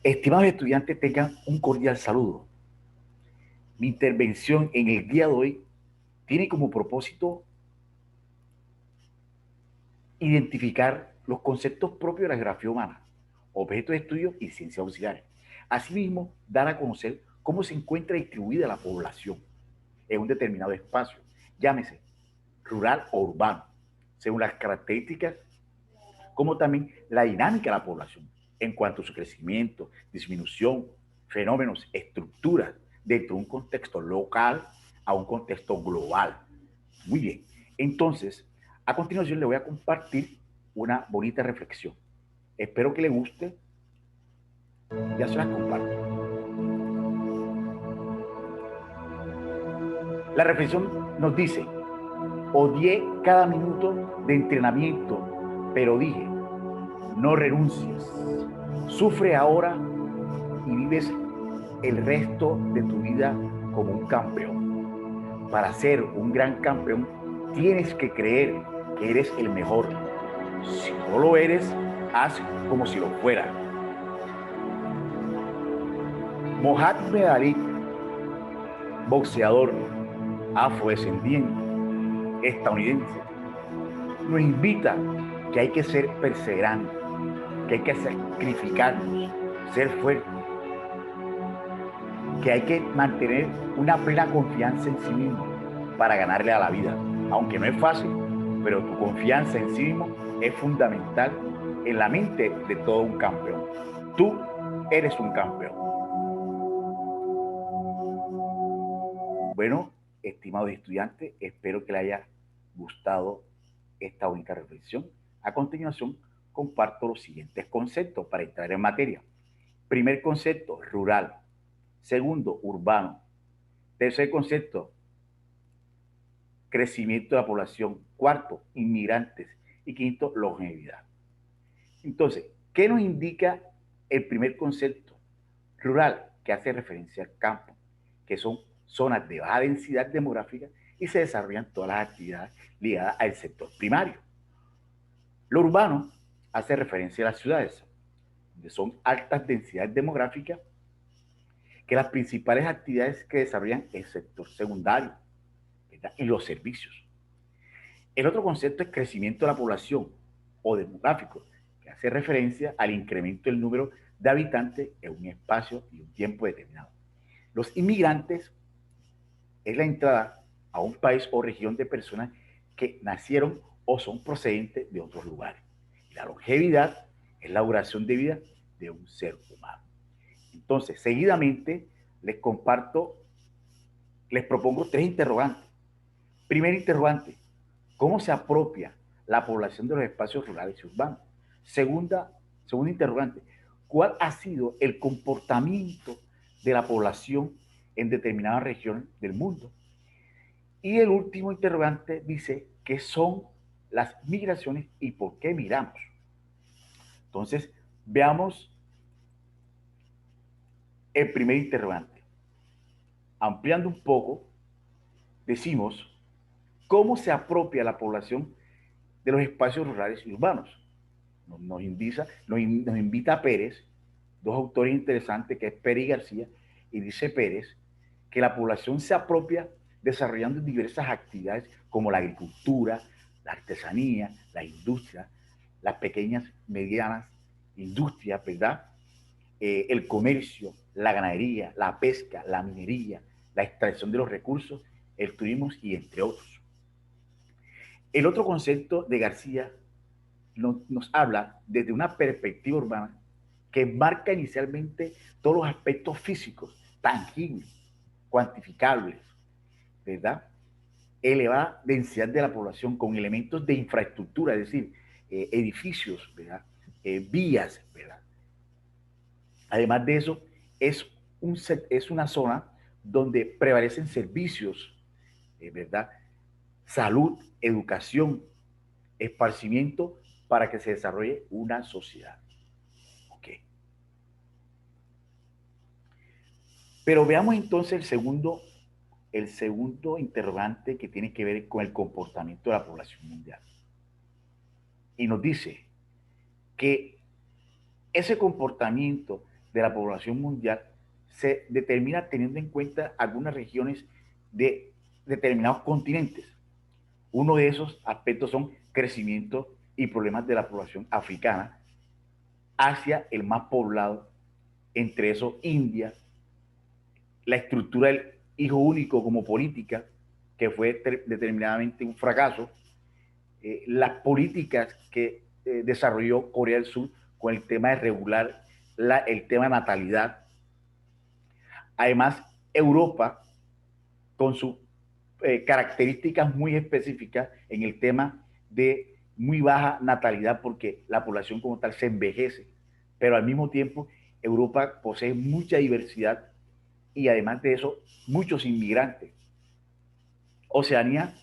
Estimados estudiantes, tengan un cordial saludo. Mi intervención en el día de hoy tiene como propósito identificar los conceptos propios de la geografía humana, objetos de estudio y ciencias auxiliares. Asimismo, dar a conocer cómo se encuentra distribuida la población en un determinado espacio, llámese rural o urbano, según las características, como también la dinámica de la población en cuanto a su crecimiento, disminución, fenómenos, estructuras, dentro de un contexto local a un contexto global. Muy bien. Entonces, a continuación le voy a compartir una bonita reflexión. Espero que le guste. Ya se las comparto. La reflexión nos dice, odié cada minuto de entrenamiento, pero dije, no renuncies. Sufre ahora y vives el resto de tu vida como un campeón. Para ser un gran campeón, tienes que creer que eres el mejor. Si no lo eres, haz como si lo fuera. Mohamed Ali, boxeador afrodescendiente estadounidense, nos invita que hay que ser perseverante, que hay que sacrificarnos, ser fuertes, que hay que mantener una plena confianza en sí mismo para ganarle a la vida. Aunque no es fácil, pero tu confianza en sí mismo es fundamental en la mente de todo un campeón. Tú eres un campeón. Bueno, estimados estudiantes, espero que les haya gustado esta única reflexión. A continuación, comparto los siguientes conceptos para entrar en materia. Primer concepto, rural. Segundo, urbano. Tercer concepto, crecimiento de la población. Cuarto, inmigrantes. Y quinto, longevidad. Entonces, ¿qué nos indica el primer concepto? Rural, que hace referencia al campo, que son zonas de baja densidad demográfica y se desarrollan todas las actividades ligadas al sector primario. Lo urbano hace referencia a las ciudades, donde son altas densidades demográficas, que las principales actividades que desarrollan el sector secundario, ¿verdad? Y los servicios. El otro concepto es crecimiento de la población o demográfico, que hace referencia al incremento del número de habitantes en un espacio y un tiempo determinado. Los inmigrantes es la entrada a un país o región de personas que nacieron o son procedentes de otros lugares. Y la longevidad es la duración de vida de un ser humano. Entonces, seguidamente les comparto, les propongo tres interrogantes. Primer interrogante, ¿cómo se apropia la población de los espacios rurales y urbanos? Segundo interrogante, ¿cuál ha sido el comportamiento de la población en determinadas regiones del mundo? Y el último interrogante dice, ¿qué son las migraciones y por qué migramos? Entonces, veamos el primer interrogante. Ampliando un poco, decimos, ¿cómo se apropia la población de los espacios rurales y urbanos? Nos invita Pérez, dos autores interesantes, que es Pérez y García, y dice Pérez que la población se apropia desarrollando diversas actividades como la agricultura, la artesanía, la industria, las pequeñas, medianas industrias, ¿verdad? El comercio, la ganadería, la pesca, la minería, la extracción de los recursos, el turismo y entre otros. El otro concepto de García nos habla desde una perspectiva urbana que marca inicialmente todos los aspectos físicos, tangibles, cuantificables, ¿verdad? Elevada densidad de la población con elementos de infraestructura, es decir, edificios, ¿verdad? Vías, ¿verdad? Además de eso, es, es una zona donde prevalecen servicios, ¿verdad? Salud, educación, esparcimiento para que se desarrolle una sociedad. Ok. Pero veamos entonces el segundo interrogante que tiene que ver con el comportamiento de la población mundial. Y nos dice que ese comportamiento de la población mundial se determina teniendo en cuenta algunas regiones de determinados continentes. Uno de esos aspectos son crecimiento y problemas de la población africana, Asia el más poblado, entre esos India, la estructura del hijo único como política, que fue determinadamente un fracaso, las políticas que desarrolló Corea del Sur con el tema de regular el tema de natalidad. Además, Europa, con sus características muy específicas en el tema de muy baja natalidad, porque la población como tal se envejece, pero al mismo tiempo Europa posee mucha diversidad y además de eso, muchos inmigrantes. Oceanía,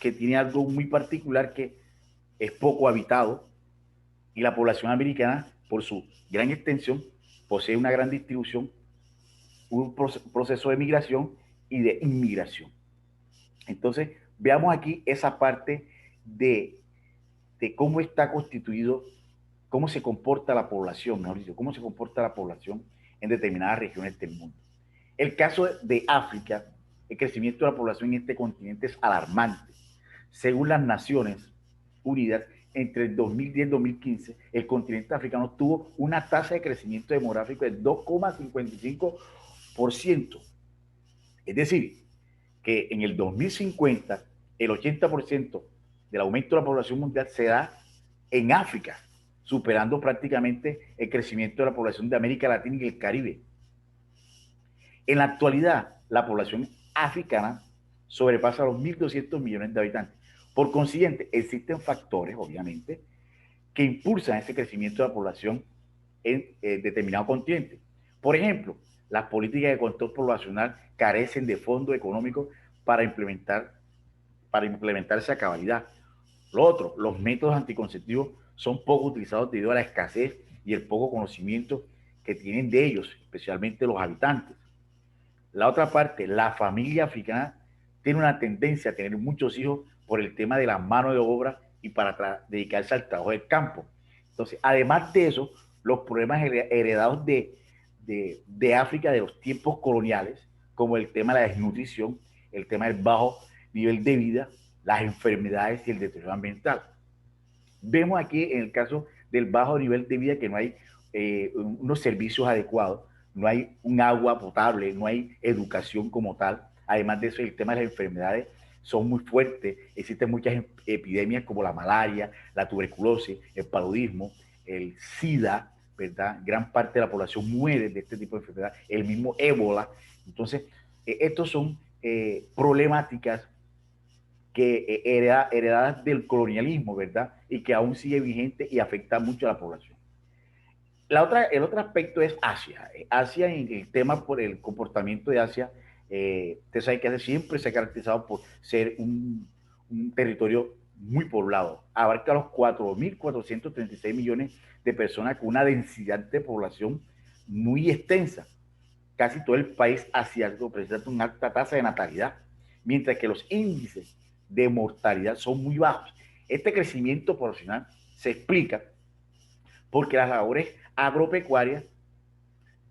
que tiene algo muy particular que es poco habitado, y la población americana, por su gran extensión, posee una gran distribución, un proceso de migración y de inmigración. Entonces, veamos aquí esa parte de cómo está constituido, cómo se comporta la población, mejor dicho, cómo se comporta la población en determinadas regiones del mundo. El caso de África, el crecimiento de la población en este continente es alarmante. Según las Naciones Unidas, entre el 2010 y 2015, el continente africano tuvo una tasa de crecimiento demográfico de 2,55%. Es decir, que en el 2050 el 80% del aumento de la población mundial se da en África, superando prácticamente el crecimiento de la población de América Latina y el Caribe. En la actualidad, la población africana sobrepasa los 1.200 millones de habitantes. Por consiguiente, existen factores, obviamente, que impulsan ese crecimiento de la población en determinado continente. Por ejemplo, las políticas de control poblacional carecen de fondos económicos para implementarse a cabalidad. Lo otro, los métodos anticonceptivos son poco utilizados debido a la escasez y el poco conocimiento que tienen de ellos, especialmente los habitantes. La otra parte, la familia africana tiene una tendencia a tener muchos hijos por el tema de la mano de obra y para dedicarse al trabajo del campo. Entonces, además de eso, los problemas heredados de África de los tiempos coloniales, como el tema de la desnutrición, el tema del bajo nivel de vida, las enfermedades y el deterioro ambiental. Vemos aquí en el caso del bajo nivel de vida que no hay unos servicios adecuados, no hay un agua potable, no hay educación como tal. Además de eso, el tema de las enfermedades son muy fuertes. Existen muchas epidemias como la malaria, la tuberculosis, el paludismo, el SIDA, ¿verdad? Gran parte de la población muere de este tipo de enfermedad, el mismo ébola. Entonces, estos son problemáticas que heredadas del colonialismo, ¿verdad? Y que aún sigue vigente y afecta mucho a la población. El otro aspecto es Asia. Asia, en el tema por el comportamiento de Asia, usted sabe que Asia siempre se ha caracterizado por ser un territorio muy poblado. Abarca los 4.436 millones de personas con una densidad de población muy extensa. Casi todo el país asiático presenta una alta tasa de natalidad, mientras que los índices de mortalidad son muy bajos. Este crecimiento poblacional se explica porque las labores agropecuarias,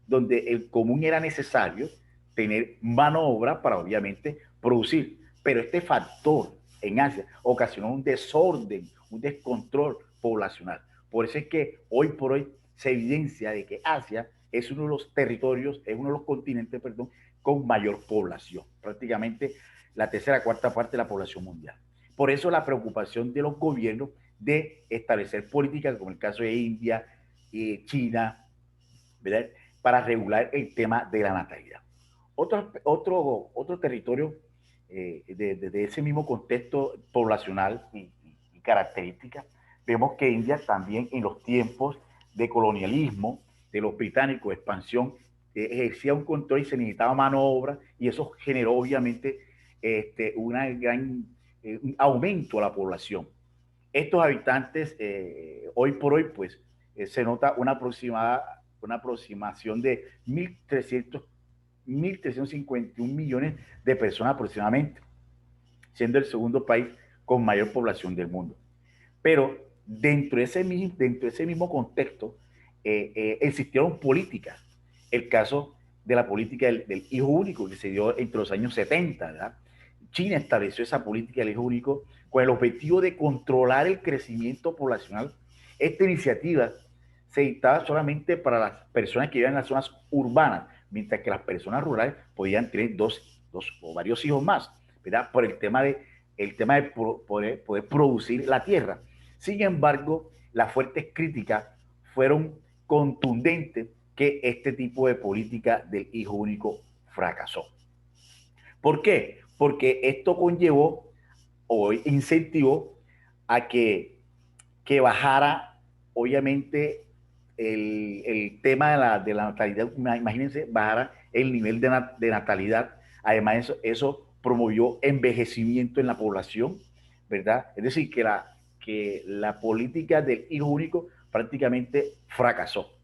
donde el común era necesario tener mano de obra para obviamente producir, pero este factor en Asia ocasionó un desorden, un descontrol poblacional. Por eso es que hoy por hoy se evidencia de que Asia es uno de los territorios, es uno de los continentes, perdón, con mayor población, prácticamente la tercera, cuarta parte de la población mundial. Por eso la preocupación de los gobiernos de establecer políticas, como el caso de India, China, ¿verdad? Para regular el tema de la natalidad. Otro territorio de ese mismo contexto poblacional y características, vemos que India también en los tiempos de colonialismo, de los británicos, expansión, ejercía un control y se necesitaba mano de obra y eso generó obviamente una gran, un aumento a la población. Estos habitantes, hoy por hoy, pues, se nota una aproximación de 1.351 millones de personas aproximadamente, siendo el segundo país con mayor población del mundo. Pero dentro de ese mismo contexto existieron políticas el caso de la política del hijo único que se dio entre los años 70, ¿verdad? China estableció esa política del hijo único con el objetivo de controlar el crecimiento poblacional. Esta iniciativa se dictaba solamente para las personas que vivían en las zonas urbanas, mientras que las personas rurales podían tener dos o varios hijos más, ¿verdad? Por el tema de poder producir la tierra. Sin embargo, las fuertes críticas fueron contundentes que este tipo de política del hijo único fracasó. ¿Por qué? Porque esto conllevó o incentivó a que bajara, obviamente, el tema de la natalidad. Imagínense, bajara el nivel de natalidad. Además, eso promovió envejecimiento en la población, ¿verdad? Es decir, que la política del hijo único prácticamente fracasó.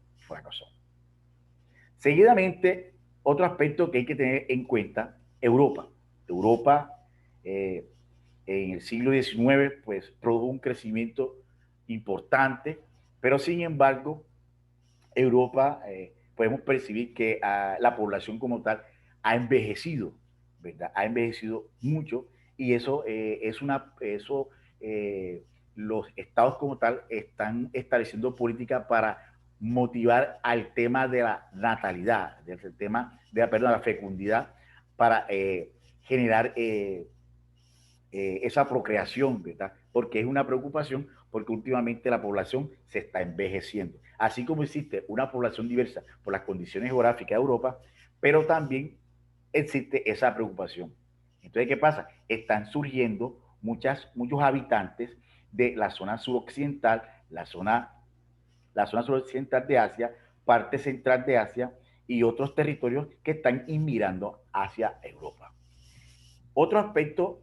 Seguidamente, otro aspecto que hay que tener en cuenta, Europa. Europa eh, en el siglo XIX pues produjo un crecimiento importante, pero sin embargo, Europa podemos percibir que la población como tal ha envejecido, ¿verdad? Ha envejecido mucho y los estados como tal están estableciendo políticas para motivar al tema de la natalidad, del tema de la fecundidad, para generar esa procreación, ¿verdad? Porque es una preocupación, porque últimamente la población se está envejeciendo. Así como existe una población diversa por las condiciones geográficas de Europa, pero también existe esa preocupación. Entonces, ¿qué pasa? Están surgiendo muchos habitantes de la zona suroccidental, la zona suroccidental de Asia, parte central de Asia y otros territorios que están inmigrando hacia Europa. Otro aspecto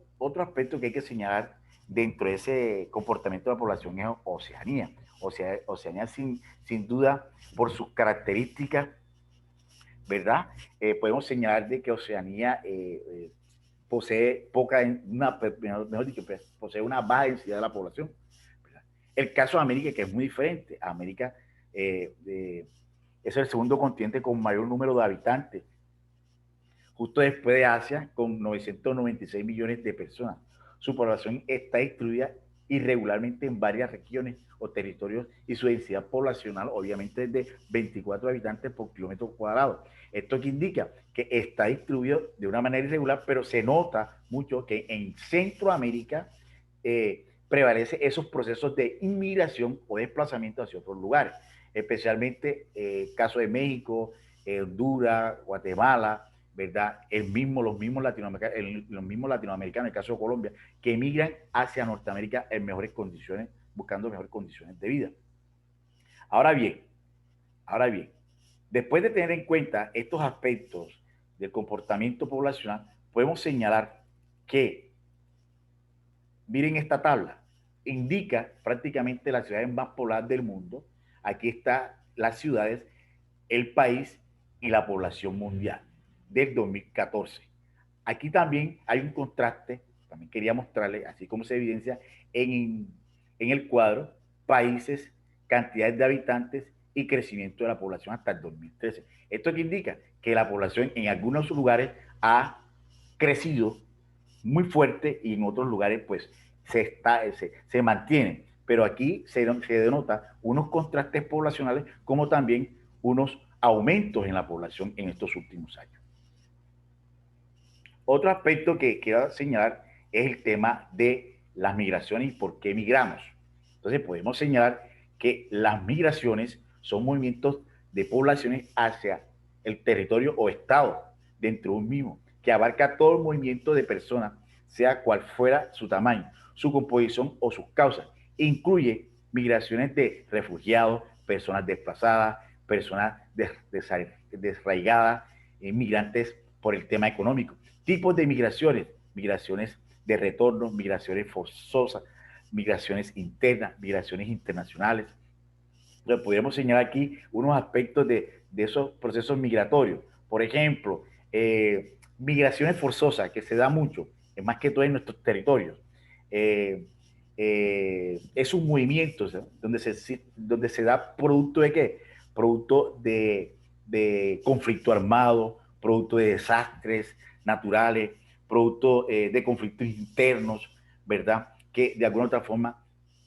que hay que señalar dentro de ese comportamiento de la población es Oceanía. Oceanía sin duda, por sus características, ¿verdad? Podemos señalar de que Oceanía posee mejor dicho, posee una baja densidad de la población, ¿verdad? El caso de América, que es muy diferente. América es el segundo continente con mayor número de habitantes, justo después de Asia, con 996 millones de personas. Su población está distribuida irregularmente en varias regiones o territorios y su densidad poblacional obviamente es de 24 habitantes por kilómetro cuadrado. Esto que indica que está distribuido de una manera irregular, pero se nota mucho que en Centroamérica prevalece esos procesos de inmigración o desplazamiento hacia otros lugares, especialmente caso de México, Honduras, Guatemala, ¿verdad? Los mismos latinoamericanos, en el caso de Colombia, que emigran hacia Norteamérica en mejores condiciones, buscando mejores condiciones de vida. Ahora bien, ahora bien, después de tener en cuenta estos aspectos del comportamiento poblacional, podemos señalar que, miren esta tabla, indica prácticamente las ciudades más pobladas del mundo. Aquí están las ciudades, el país y la población mundial del 2014. Aquí también hay un contraste, también quería mostrarle, así como se evidencia en el cuadro, países, cantidades de habitantes y crecimiento de la población hasta el 2013. Esto que indica que la población en algunos lugares ha crecido muy fuerte y en otros lugares pues se mantiene. Pero aquí se denota unos contrastes poblacionales como también unos aumentos en la población en estos últimos años. Otro aspecto que quiero señalar es el tema de las migraciones y por qué migramos. Entonces podemos señalar que las migraciones son movimientos de poblaciones hacia el territorio o estado dentro de un mismo, que abarca todo el movimiento de personas, sea cual fuera su tamaño, su composición o sus causas. Incluye migraciones de refugiados, personas desplazadas, personas desarraigadas, migrantes por el tema económico. Tipos de migraciones: migraciones de retorno, migraciones forzosas, migraciones internas, migraciones internacionales. Entonces, podríamos señalar aquí unos aspectos de esos procesos migratorios. Por ejemplo, migraciones forzosas, que se da mucho, más que todo en nuestros territorios. Es un movimiento, ¿sí?, donde se da producto de qué? Producto de conflicto armado, producto de desastres naturales, producto de conflictos internos, ¿verdad? Que de alguna otra forma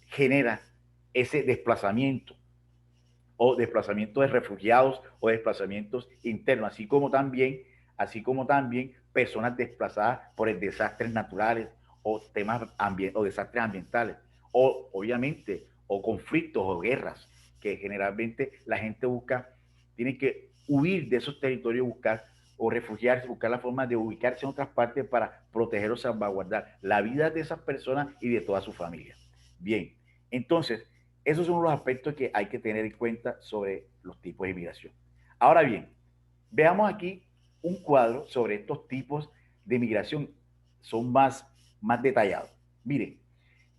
genera ese desplazamiento o desplazamiento de refugiados o desplazamientos internos, así como también personas desplazadas por el desastres naturales o o desastres ambientales, o obviamente, o conflictos o guerras que generalmente la gente tiene que huir de esos territorios, buscar o refugiarse, buscar la forma de ubicarse en otras partes para proteger o salvaguardar la vida de esas personas y de toda su familia. Bien, entonces, esos son los aspectos que hay que tener en cuenta sobre los tipos de inmigración. Ahora bien, veamos aquí un cuadro sobre estos tipos de migración. Son más detallados. Miren,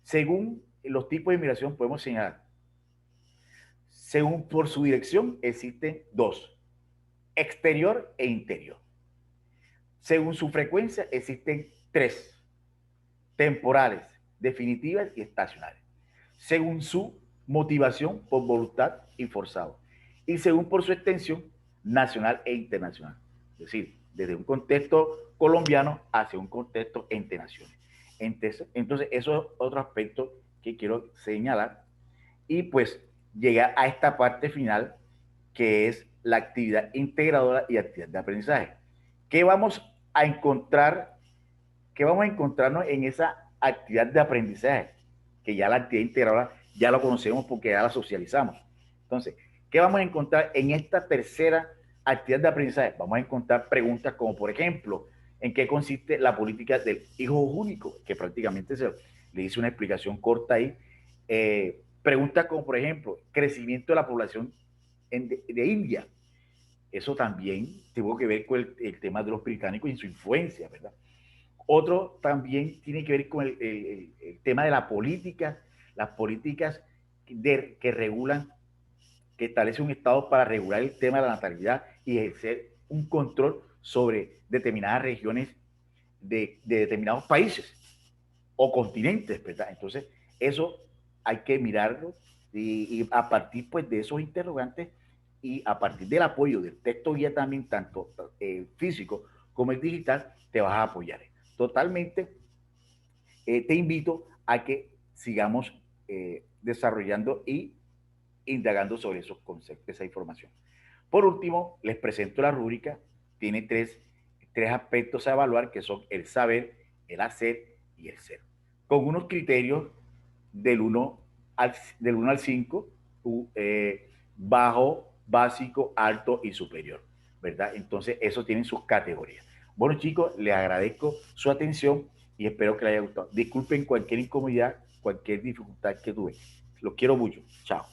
según los tipos de inmigración podemos señalar, según por su dirección existen dos, exterior e interior. Según su frecuencia existen tres, temporales, definitivas y estacionales. Según su motivación por voluntad y forzado. Y según por su extensión nacional e internacional. Es decir, desde un contexto colombiano hacia un contexto entre naciones. Entonces, eso es otro aspecto que quiero señalar. Y pues llega a esta parte final, que es la actividad integradora y actividad de aprendizaje. ¿Qué vamos a encontrar? ¿Qué vamos a encontrarnos en esa actividad de aprendizaje? Que ya la actividad integradora ya lo conocemos porque ya la socializamos. Entonces, ¿qué vamos a encontrar en esta tercera actividad de aprendizaje? Vamos a encontrar preguntas como, por ejemplo, ¿en qué consiste la política del hijo único? Que prácticamente le hice una explicación corta ahí. Preguntas como, por ejemplo, crecimiento de la población de India. Eso también tuvo que ver con el tema de los británicos y su influencia, ¿verdad? Otro también tiene que ver con el tema de la política, las políticas que regulan, que establece un Estado para regular el tema de la natalidad y ejercer un control sobre determinadas regiones de determinados países o continentes, ¿verdad? Entonces, eso hay que mirarlo y a partir pues de esos interrogantes y a partir del apoyo del texto guía también, tanto físico como el digital, te vas a apoyar. Totalmente te invito a que sigamos desarrollando y indagando sobre esos conceptos, esa información. Por último, les presento la rúbrica. Tiene tres aspectos a evaluar, que son el saber, el hacer y el ser. Con unos criterios del 1 al 5, bajo, básico, alto y superior, ¿verdad? Entonces, eso tienen sus categorías. Bueno, chicos, les agradezco su atención y espero que les haya gustado. Disculpen cualquier incomodidad, cualquier dificultad que tuve. Los quiero mucho. Chao.